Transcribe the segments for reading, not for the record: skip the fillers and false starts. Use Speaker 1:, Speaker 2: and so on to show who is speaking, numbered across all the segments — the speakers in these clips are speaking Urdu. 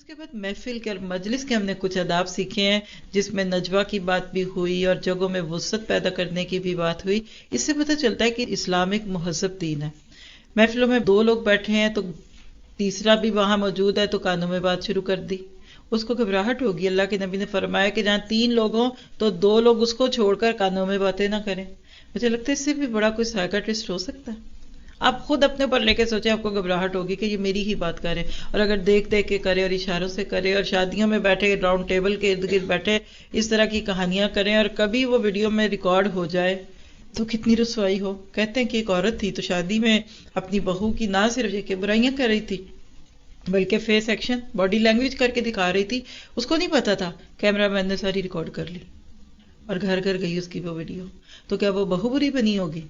Speaker 1: کے بعد محفل کے اور مجلس کے ہم نے کچھ آداب سیکھے ہیں، جس میں نجوہ کی بات بھی ہوئی اور جگہوں میں وسعت پیدا کرنے کی بھی بات ہوئی۔ اس سے پتہ چلتا ہے کہ اسلام ایک مہذب دین ہے۔ محفلوں میں دو لوگ بیٹھے ہیں تو تیسرا بھی وہاں موجود ہے تو کانوں میں بات شروع کر دی، اس کو گھبراہٹ ہوگی۔ اللہ کے نبی نے فرمایا کہ جہاں 3 لوگ ہوں تو 2 لوگ اس کو چھوڑ کر کانوں میں باتیں نہ کریں۔ مجھے لگتا ہے اس سے بھی بڑا کوئی سائیکٹرسٹ ہو سکتا ہے؟ آپ خود اپنے اوپر لے کے سوچیں، آپ کو گھبراہٹ ہوگی کہ یہ میری ہی بات کرے، اور اگر دیکھ دیکھ کے کرے اور اشاروں سے کرے اور شادیوں میں بیٹھے راؤنڈ ٹیبل کے ارد گرد بیٹھے اس طرح کی کہانیاں کریں اور کبھی وہ ویڈیو میں ریکارڈ ہو جائے تو کتنی رسوائی ہو۔ کہتے ہیں کہ ایک عورت تھی تو شادی میں اپنی بہو کی نہ صرف یہ کہ برائیاں کر رہی تھی بلکہ فیس ایکشن باڈی لینگویج کر کے دکھا رہی تھی، اس کو نہیں پتا تھا، کیمرہ مین نے ساری ریکارڈ کر لی اور گھر گھر گئی اس کی وہ ویڈیو۔ تو کیا وہ بہو بری بنی ہوگی؟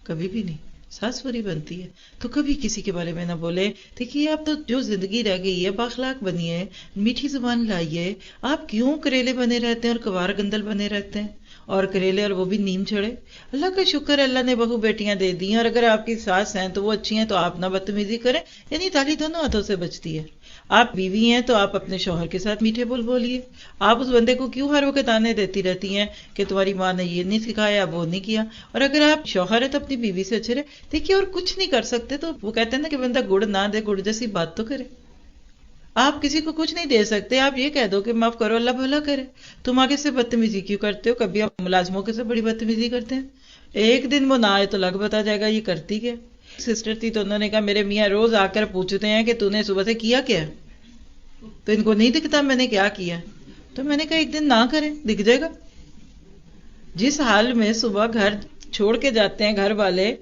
Speaker 1: کبھی بھی نہیں۔ ساس بری بنتی ہے تو کبھی کسی کے بارے میں نہ بولے۔ دیکھیے آپ تو جو زندگی رہ گئی ہے باخلاق بنیے، میٹھی زبان لائیے۔ آپ کیوں کریلے بنے رہتے ہیں اور کوار گندل بنے رہتے ہیں، اور کریلے اور وہ بھی نیم چڑھے؟ اللہ کا شکر ہے، اللہ نے بہو بیٹیاں دے دی ہیں، اور اگر آپ کی ساس ہیں تو وہ اچھی ہیں تو آپ نہ بدتمیزی کریں، یعنی تالی دونوں ہاتھوں سے بچتی ہے۔ آپ بیوی ہیں تو آپ اپنے شوہر کے ساتھ میٹھے بول بولیے۔ آپ اس بندے کو کیوں ہر وقت تانے دیتی رہتی ہیں کہ تمہاری ماں نے یہ نہیں سکھایا، اب وہ نہیں کیا؟ اور اگر آپ شوہر ہے تو اپنی بیوی سے اچھے رہے۔ دیکھیے اور کچھ نہیں کر سکتے تو وہ کہتے ہیں نا کہ بندہ گڑ نہ دے گڑ جیسی بات تو کرے۔ آپ کسی کو کچھ نہیں دے سکتے، آپ یہ کہہ دو کہ معاف کرو اللہ بھلا کرے۔ تم آگے سے بدتمیزی کیوں کرتے ہو؟ کبھی آپ ملازموں کے سے بڑی بدتمیزی کرتے ہیں، ایک دن وہ نہ آئے تو لگ بتا جائے گا یہ کرتی کیا۔ سسٹر تھی تو انہوں نے کہا میرے میاں روز آ کر پوچھتے ہیں کہ تو نے صبح سے کیا کیا، تو ان کو نہیں دکھتا میں نے کیا کیا؟ تو میں نے کہا ایک دن نہ کریں، دکھ جائے گا۔ جس حال میں صبح گھر چھوڑ کے جاتے ہیں گھر والے،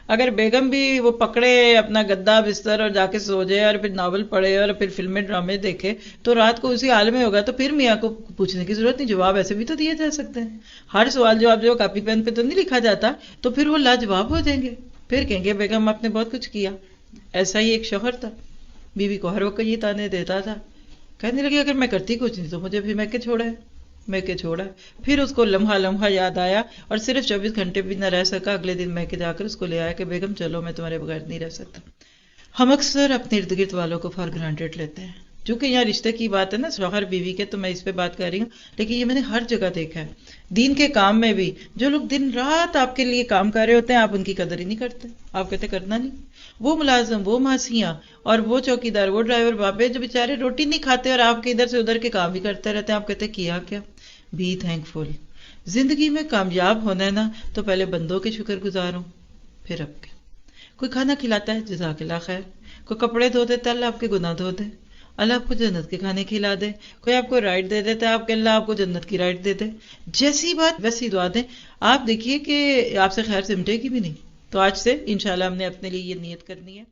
Speaker 1: اگر بیگم بھی وہ پکڑے اپنا گدا بستر اور جا کے سو جائے اور پھر ناول پڑھے اور پھر فلمیں ڈرامے دیکھے تو رات کو اسی حال میں ہوگا، تو پھر میاں کو پوچھنے کی ضرورت نہیں، جواب ایسے بھی تو دیے جا سکتے ہیں۔ ہر سوال جواب جو کاپی پین پہ تو نہیں لکھا جاتا، تو پھر وہ لاجواب ہو جائیں گے، پھر کہیں گے بیگم آپ نے بہت کچھ کیا۔ ایسا ہی ایک شوہر تھا، بیوی کو ہر وقت یہ تانے دیتا تھا، کہنے لگی اگر میں کرتی کچھ نہیں تو مجھے بھی میکے چھوڑا ہے، میکے چھوڑا ہے۔ پھر اس کو لمحہ لمحہ یاد آیا اور صرف 24 گھنٹے بھی نہ رہ سکا، اگلے دن میکے جا کر اس کو لے آیا کہ بیگم چلو میں تمہارے بغیر نہیں رہ سکتا۔ ہم اکثر اپنے ارد گرد والوں کو فار گرانٹیڈ لیتے ہیں، چونکہ یہاں رشتے کی بات ہے نا شوہر بیوی کے، تو میں اس پہ بات کر رہی ہوں، لیکن یہ میں نے ہر جگہ دیکھا ہے۔ دین کے کام میں بھی جو لوگ دن رات آپ کے لیے کام کر رہے ہوتے ہیں آپ ان کی قدر ہی نہیں کرتے، آپ کہتے کرنا نہیں۔ وہ ملازم، وہ ماسیاں اور وہ چوکیدار، وہ ڈرائیور بابے جو بیچارے روٹی نہیں کھاتے اور آپ کے ادھر سے ادھر کے کام ہی کرتے رہتے ہیں، آپ کہتے کیا کیا؟ بی تھینک فل۔ زندگی میں کامیاب ہونا ہے نا تو پہلے بندوں کے شکر گزار ہوں، پھر اب کے۔ کوئی کھانا کھلاتا ہے جزاک اللہ خیر، کوئی کپڑے دھو دیتا ہے اللہ آپ کے گناہ دھو دے، اللہ آپ کو جنت کے کھانے کھلا دے، کوئی آپ کو رائٹ دے دیتا ہے آپ کے اللہ آپ کو جنت کی رائٹ دے دے۔ جیسی بات ویسی دعا دیں۔ آپ دیکھیے کہ آپ سے خیر سمٹے گی بھی نہیں۔ تو آج سے انشاءاللہ ہم نے اپنے لیے یہ نیت کرنی ہے۔